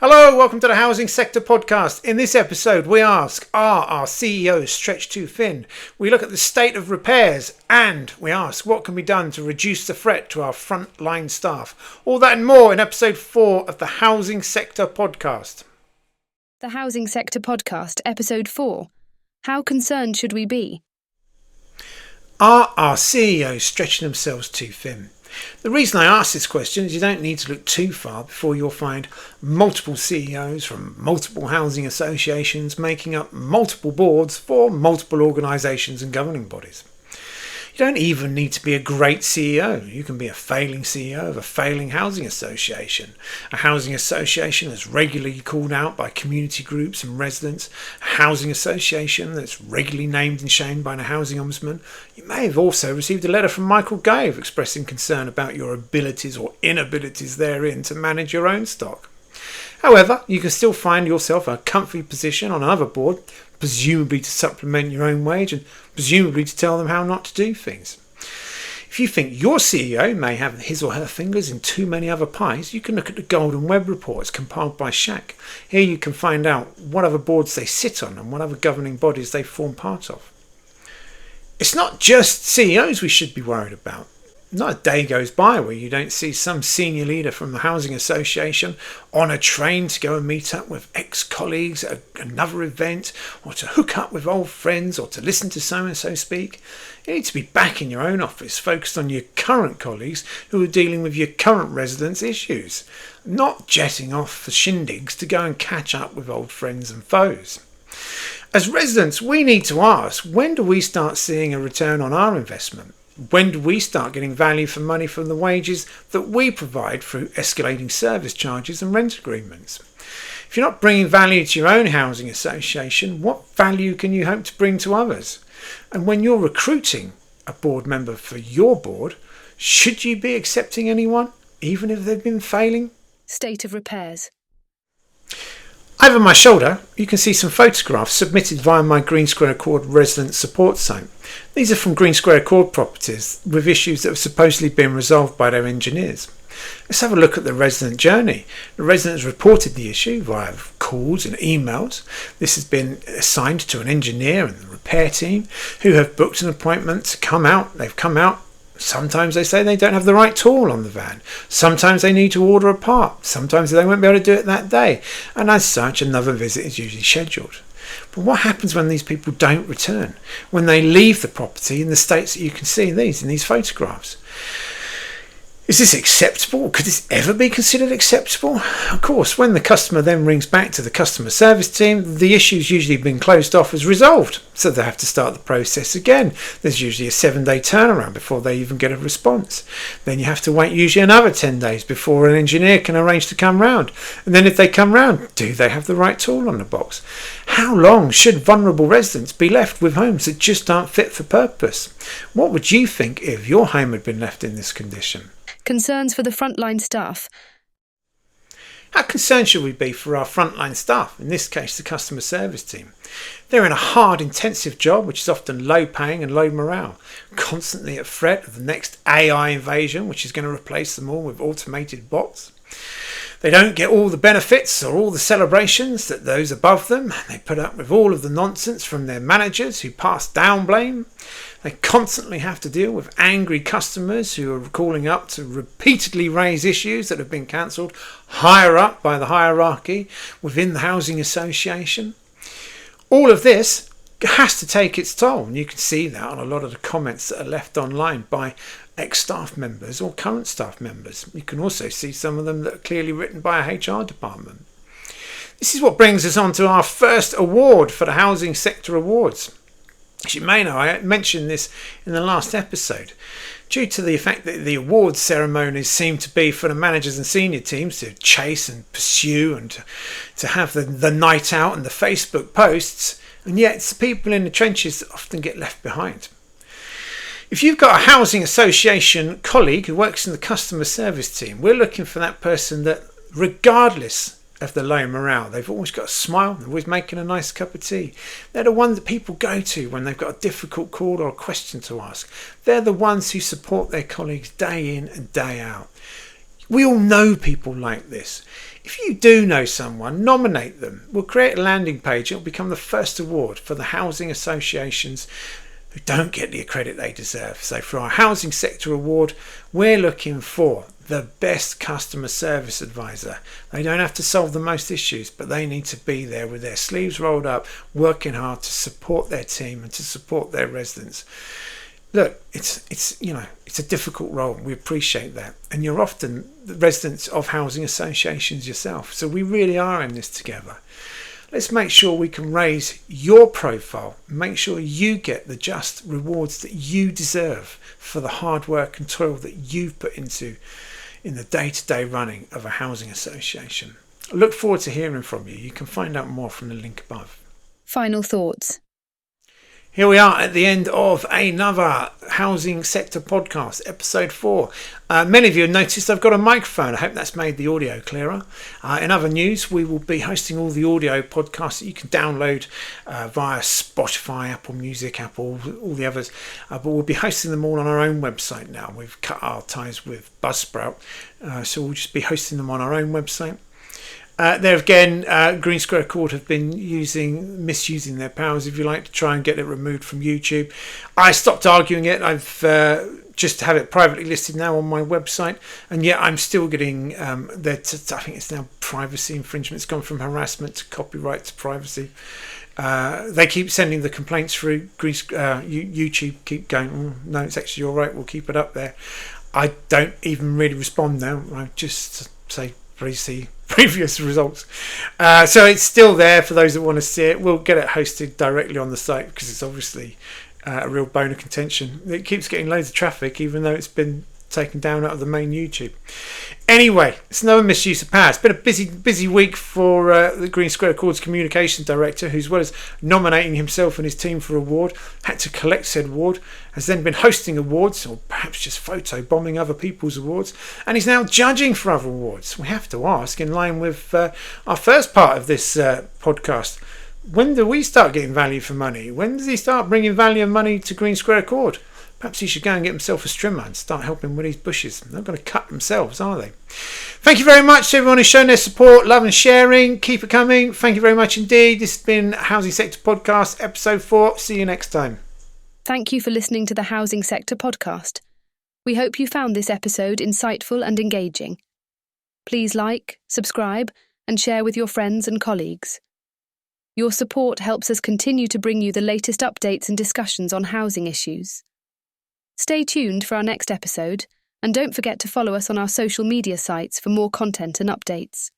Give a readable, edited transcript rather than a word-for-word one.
Hello, welcome to the Housing Sector Podcast. In this episode, we ask, are our CEOs stretched too thin? We look at the state of repairs and we ask what can be done to reduce the threat to our frontline staff. All that and more in episode 4 of the Housing Sector Podcast. The Housing Sector Podcast, episode 4. How concerned should we be? Are our CEOs stretching themselves too thin? The reason I ask this question is you don't need to look too far before you'll find multiple CEOs from multiple housing associations making up multiple boards for multiple organisations and governing bodies. You don't even need to be a great CEO. You can be a failing CEO of a failing housing association. A housing association that's regularly called out by community groups and residents. A housing association that's regularly named and shamed by a housing ombudsman. You may have also received a letter from Michael Gove expressing concern about your abilities or inabilities therein to manage your own stock. However, you can still find yourself a comfy position on another board, presumably to supplement your own wage and presumably to tell them how not to do things. If you think your CEO may have his or her fingers in too many other pies, you can look at the Golden Web reports compiled by SHAC. Here you can find out what other boards they sit on and what other governing bodies they form part of. It's not just CEOs we should be worried about. Not a day goes by where you don't see some senior leader from the housing association on a train to go and meet up with ex-colleagues at another event, or to hook up with old friends, or to listen to so-and-so speak. You need to be back in your own office, focused on your current colleagues who are dealing with your current residents' issues, not jetting off for shindigs to go and catch up with old friends and foes. As residents, we need to ask, when do we start seeing a return on our investment? When do we start getting value for money from the wages that we provide through escalating service charges and rent agreements? If you're not bringing value to your own housing association, what value can you hope to bring to others? And when you're recruiting a board member for your board, should you be accepting anyone, even if they've been failing? State of repairs. Over my shoulder, you can see some photographs submitted via my Green Square Accord resident support site. These are from Green Square Accord properties with issues that have supposedly been resolved by their engineers. Let's have a look at the resident journey. The residents reported the issue via calls and emails. This has been assigned to an engineer and the repair team who have booked an appointment to come out. They've come out. Sometimes they say they don't have the right tool on the van. Sometimes they need to order a part. Sometimes they won't be able to do it that day. And as such, another visit is usually scheduled. But what happens when these people don't return? When they leave the property in the states that you can see in these photographs? Is this acceptable? Could this ever be considered acceptable? Of course, when the customer then rings back to the customer service team, the issue's usually been closed off as resolved. So they have to start the process again. There's usually a 7-day turnaround before they even get a response. Then you have to wait usually another 10 days before an engineer can arrange to come round. And then if they come round, do they have the right tool on the box? How long should vulnerable residents be left with homes that just aren't fit for purpose? What would you think if your home had been left in this condition? Concerns for the frontline staff. How concerned should we be for our frontline staff, in this case the customer service team? They're in a hard, intensive job which is often low paying and low morale, constantly at threat of the next AI invasion which is going to replace them all with automated bots. They don't get all the benefits or all the celebrations that those above them. They put up with all of the nonsense from their managers who pass down blame. They constantly have to deal with angry customers who are calling up to repeatedly raise issues that have been cancelled higher up by the hierarchy within the housing association. All of this has to take its toll, and you can see that on a lot of the comments that are left online by ex-staff members or current staff members. You can also see some of them that are clearly written by a HR department. This is what brings us on to our first award for the Housing Sector Awards. As you may know, I mentioned this in the last episode. Due to the fact that the awards ceremonies seem to be for the managers and senior teams to chase and pursue and to have the night out and the Facebook posts, and yet it's the people in the trenches that often get left behind. If you've got a housing association colleague who works in the customer service team, we're looking for that person that, regardless of the low morale, they've always got a smile, they're always making a nice cup of tea. They're the ones that people go to when they've got a difficult call or a question to ask. They're the ones who support their colleagues day in and day out. We all know people like this. If you do know someone, nominate them. We'll create a landing page. It'll become the first award for the housing associations who don't get the credit they deserve. So for our housing sector award, we're looking for the best customer service advisor. They don't have to solve the most issues, but they need to be there with their sleeves rolled up, working hard to support their team and to support their residents. Look, it's a difficult role. We appreciate that, and you're often the residents of housing associations yourself. So we really are in this together. Let's make sure we can raise your profile, make sure you get the just rewards that you deserve for the hard work and toil that you've put into in the day-to-day running of a housing association. I look forward to hearing from you. You can find out more from the link above. Final thoughts. Here we are at the end of another Housing Sector Podcast, Episode 4. Many of you have noticed I've got a microphone. I hope that's made the audio clearer. In other news, we will be hosting all the audio podcasts that you can download via Spotify, Apple Music, Apple, all the others. But we'll be hosting them all on our own website now. We've cut our ties with Buzzsprout, so we'll just be hosting them on our own website. There again, Green Square Court have been misusing their powers, if you like, to try and get it removed from YouTube. I stopped arguing it. I've just have it privately listed now on my website, and yet I'm still getting I think it's now privacy infringement. It's gone from harassment to copyright to privacy. They keep sending the complaints through. YouTube keep going, no, it's actually all right, we'll keep it up there. I don't even really respond now. I just say, please see previous results. So it's still there for those that want to see it. We'll get it hosted directly on the site because it's obviously a real bone of contention. It keeps getting loads of traffic even though it's been taken down out of the main YouTube. Anyway, it's another misuse of power. It's been a busy week for the Green Square Accord's communications director, who, as well as nominating himself and his team for award, had to collect said award, has then been hosting awards, or perhaps just photo bombing other people's awards, and he's now judging for other awards. We have to ask, in line with our first part of this podcast, when do we start getting value for money? When does he start bringing value and money to Green Square Accord? Perhaps he should go and get himself a trimmer and start helping with these bushes. They're not going to cut themselves, are they? Thank you very much to everyone who's shown their support, love and sharing. Keep it coming. Thank you very much indeed. This has been Housing Sector Podcast, Episode 4. See you next time. Thank you for listening to the Housing Sector Podcast. We hope you found this episode insightful and engaging. Please like, subscribe, and share with your friends and colleagues. Your support helps us continue to bring you the latest updates and discussions on housing issues. Stay tuned for our next episode, and don't forget to follow us on our social media sites for more content and updates.